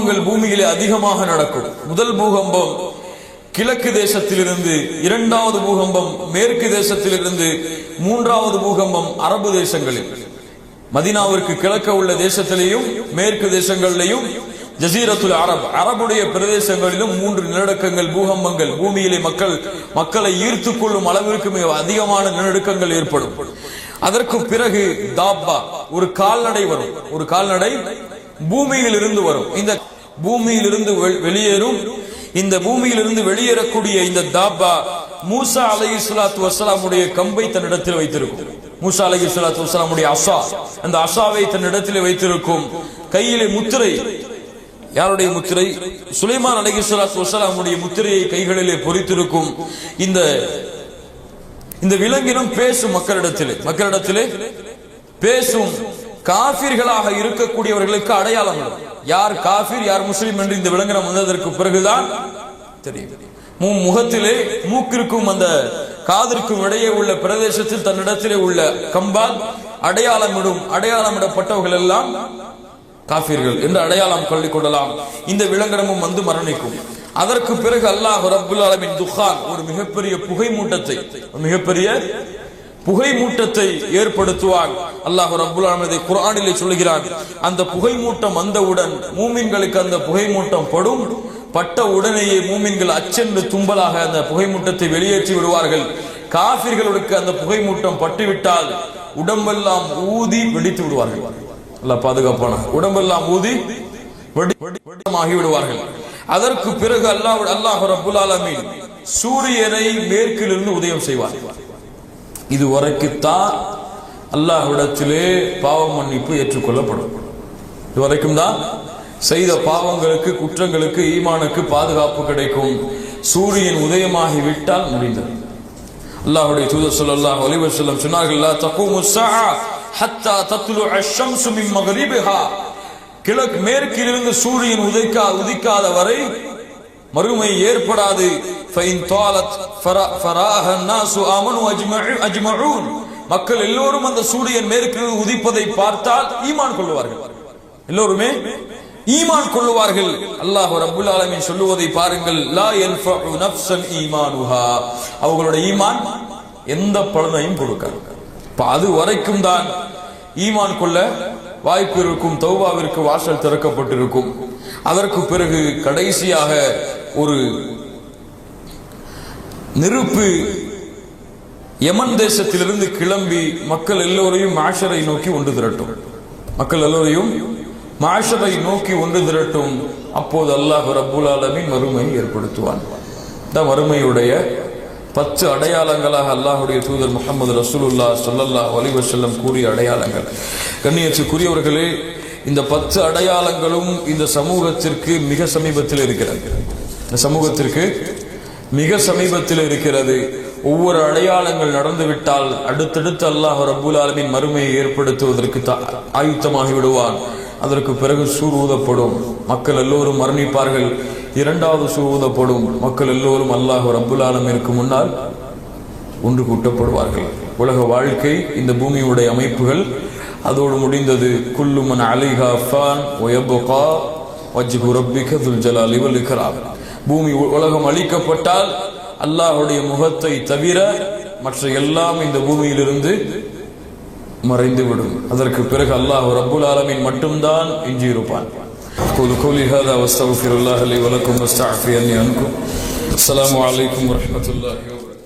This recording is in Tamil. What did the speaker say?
பூகம்பங்கள் பூமியிலே அதிகமாக நடக்கும். முதல் பூகம்பம் கிழக்கு தேசத்திலிருந்து, இரண்டாவது பூகம்பம் மேற்கு தேசத்திலிருந்து, மூன்றாவது பூகம்பம் அரபு தேசங்களில். மதீனாவிற்கு கிழக்க உள்ள தேசத்திலேயும் மேற்கு தேசங்களிலேயும் ஜசீரத்துல் அரப் அரபுடைய பிரதேசங்களிலும் 3 நிலநடுக்கங்கள் பூகம்பங்கள் பூமியிலே மக்களை ஈர்த்து கொள்ளும் அளவிற்கு மிக அதிகமான நிலநடுக்கங்கள் ஏற்படும். அதற்கு பிறகு தாப்பா ஒரு கால்நடை வரும். ஒரு கால்நடை பூமியில் இருந்து வரும். இந்த பூமியிலிருந்து வெளியேறும். இந்த பூமியிலிருந்து வெளியேறக்கூடிய இந்த தாப்பா மூசா அலைஹிஸ்ஸலாத்து வஸ்ஸலாமுடைய கம்பை தன்னிடத்தில் வைத்திருக்கும். மூசா அலைஹிஸ்ஸலாத்து வஸ்ஸலாமுடைய அஸா, அந்த அஸாவை தன்னிடத்தில் வைத்திருக்கும். கையிலே முத்திரை. யாருடைய முத்திரை? சுலைமான் அலைஹிஸ்ஸலாத்து வஸ்ஸலாமுடைய முத்திரையை கைகளிலே பொறித்திருக்கும். இந்த விலங்கினம் பேசும். மக்களிடத்திலே பேசும். காஃபிர்களாக இருக்கக்கூடியவர்களுக்கு அடையாளம். யார் காஃபிர் யார் முஸ்லிம் என்று இந்த விலங்கினம் வந்ததற்கு பிறகுதான் தெரியும். முகத்திலே மூக்கிற்கும் அந்த காதிற்கும் இடையே உள்ள பிரதேசத்தில் தன்னிடத்திலே உள்ள கம்பால் அடையாளமிடப்பட்டவர்கள் எல்லாம் காஃபிர்கள் என்று அடையாளம் கொள்ளிக் கொள்ளலாம். இந்த விலங்கினமும் வந்து மரணிக்கும். அதற்கு பிறகு அல்லாஹ் ரப்புல் ஆலமீன் துஹான் ஒரு மிகப்பெரிய புகை மூட்டத்தை ஏற்படுத்துவான். அல்லாஹ் ரப்புல் ஆலமீன் குர்ஆனிலே சொல்கிறான், அந்த புகை மூட்டம் வந்தவுடன் மூமின்களுக்கு அந்த புகை மூட்டம் பட்ட உடனேயே மூமின்கள் அச்சென்று தும்பலாக அந்த புகை மூட்டத்தை வெளியேற்றி விடுவார்கள். காஃபிர்களுக்கு அந்த புகை மூட்டம் பட்டுவிட்டால் உடம்பெல்லாம் ஊதி வெடித்து விடுவார்கள். அல்லாஹ் பாதுகாப்பான. உடம்பெல்லாம் ஊதி வெடிமாகி விடுவார்கள். அதற்கு பிறகு அல்லாஹ் ரப்புல் ஆலமீன் சூரியனை மேற்கிலிருந்து உதயம் செய்வார். இதுவரைக்குத்தான் அல்லாஹ்விடத்திலே பாவ மன்னிப்பு ஏற்றுக்கொள்ளப்படும். இதுவரைக்கும் தான் செய்த பாவங்களுக்கு குற்றங்களுக்கு ஈமானுக்கு பாதுகாப்பு கிடைக்கும். சூரியன் உதயமாகி விட்டால் முடிந்தது. அல்லாஹ்வுடைய தூதர் ஸல்லல்லாஹு அலைஹி வஸல்லம் சொன்னார்கள், லா தகூமு ஸஆ ஹத்தா தத்லுஅ அஷ்-ஷம்ஸு மின் மக்ரிபிஹா. கிழக்கு மேற்கிலிருந்து சூரியன் உதிக்காத வரை மறுமை ஏற்படாது. ஃபைன் தாலத் ஃபராஹ அன்-நாஸு ஆமனு அஜ்மஊன். மக்கள் எல்லோரும் அந்த சூரியன் மேற்கிலிருந்து உதிப்பதை பார்த்தால் ஈமான் கொள்வார்கள். எல்லோருமே ஈமான் கொள்வார்கள். அல்லாஹ் ரப்புல் ஆலமீன் சொல்லுவதை பாருங்கள், லா யன்ஃபஉ நஃப்ஸன் ஈமானுஹா. அவங்களுடைய ஈமான் எந்த பலனையும் கொடுக்காது. அது வரைக்கும் தான் ஈமான் கொள்ள வாய்ப்பு இருக்கும். தௌபாவிற்கு வாசல் திறக்கப்பட்டிருக்கும். அதற்கு பிறகு கடைசியாக ஒரு நெருப்பு யமன் தேசத்திலிருந்து கிளம்பி மக்கள் எல்லோரையும் மாஷரை நோக்கி ஒன்று திரட்டும். அப்போது அல்லாஹ் ரப்புல் ஆலமீன் மறுமையை ஏற்படுத்துவான். மறுமையுடைய 10 அடையாளங்களாக அல்லாஹ்வுடைய தூதர் முஹம்மது ரசூலுல்லாஹ் ஸல்லல்லாஹு அலைஹி வஸல்லம் கூறிய அடையாளங்கள். கண்ணியத்துக்குரியவர்களே, இந்த 10 அடையாளங்களும் இந்த சமூகத்திற்கு மிக சமீபத்தில் இருக்கிறது. ஒவ்வொரு அடையாளங்கள் நடந்துவிட்டால் அடுத்தடுத்து அல்லாஹ் ரப்புல் ஆலமீன் மறுமையை ஏற்படுத்துவதற்கு ஆயுத்தமாகி விடுவான். அதற்கு பிறகு சூர் ஊதப்படும். மக்கள் எல்லோரும் மரணிப்பார்கள். இரண்டாவது சூர் ஊதப்படும். மக்கள் எல்லோரும் அல்லாஹ் ரப்புல் ஆலமீனுக்கு முன்னால் ஒன்று கூட்டப்படுவார்கள். உலக வாழ்க்கை, இந்த பூமியுடைய அமைப்புகள் அதோடு முடிந்தது. குல்லு மன் அலைஹா ஃபான் வ யப்கா வஜ்ஹு ரப்பிக துல் ஜலாலி வல் இக்ராம். பூமி உலகம் அழிக்கப்பட்டால் அல்லாஹ்வுடைய முகத்தை தவிர மற்ற எல்லாம் இந்த பூமியிலிருந்து மறைந்துவிடும். அதற்கு பிறகு அல்லாஹ் ரப்புல் ஆலமீன் மட்டும்தான் எஞ்சியிருப்பான். قولي هذا واستغفر الله لي ولكم واستعفي عني عنكم. السلام عليكم ورحمة الله وبركاته.